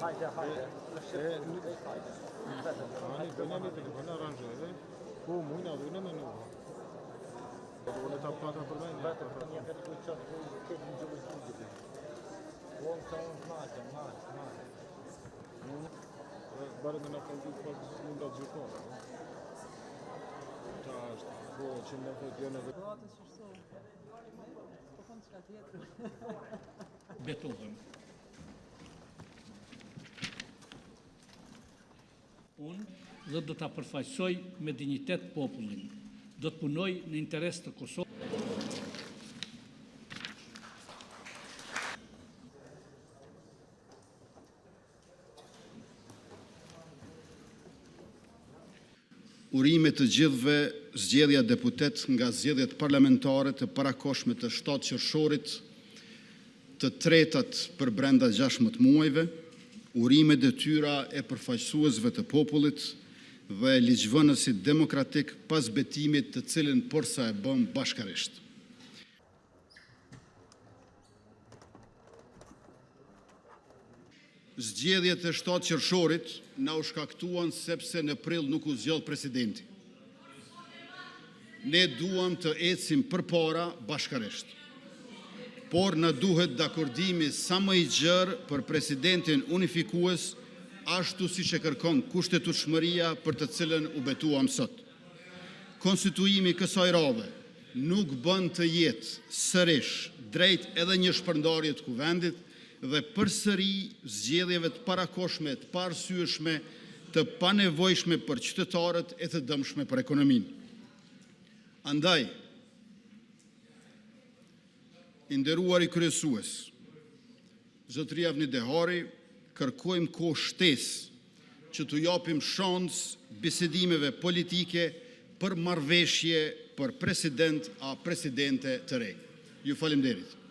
Hajde. Hani bëna telefon aranjove. Po mujna dhune me nuk. Unë ta pata për me një. Një këtë kujqot këtë një gjëvë zhugë. Unë të unë të Bare me në këndit për mund da gjykona. Ta është, po që në këtë gjënë dhe... Po atë që shto. Po kënë qëka tjetër. Betohem. Unë dhe do të përfaqësoj me dignitet popullin. Do të punoj në interes të Kosovës. Urime të gjithëve, zgjedhja deputet nga zgjedhjet parlamentare të parakoshme të 7 qershorit, të tretat për brenda 16 muajve, urime detyra e përfaqësuesve të popullit dhe ligjvënësit demokratik pas betimit të cilin përsa e bëm bashkarisht. Zgjedhjet e 7 qershorit na u shkaktuan sepse në prill nuk u zgjodh presidenti. Ne duam të ecim përpara bashkarisht. Por na duhet dakordimi sa më i gjerë për presidentin unifikues, ashtu siç e kërkon kushtetutshmëria për të cilën u betuam sot. Konstituimi kësaj rave nuk bën të jetë sërish drejt edhe një shpërndarje të kuvendit dhe përsëri zgjedhjeve të parakoshme, të paarsyeshme, të panevojshme për qytetarët e të dëmshme për ekonominë. Andaj, i nderuari kryesues, zotëria Avni Dehari, kërkojmë kohë shtesë që t'u japim shans bisedimeve politike për marrëveshje për president a presidente të re. Ju faleminderit.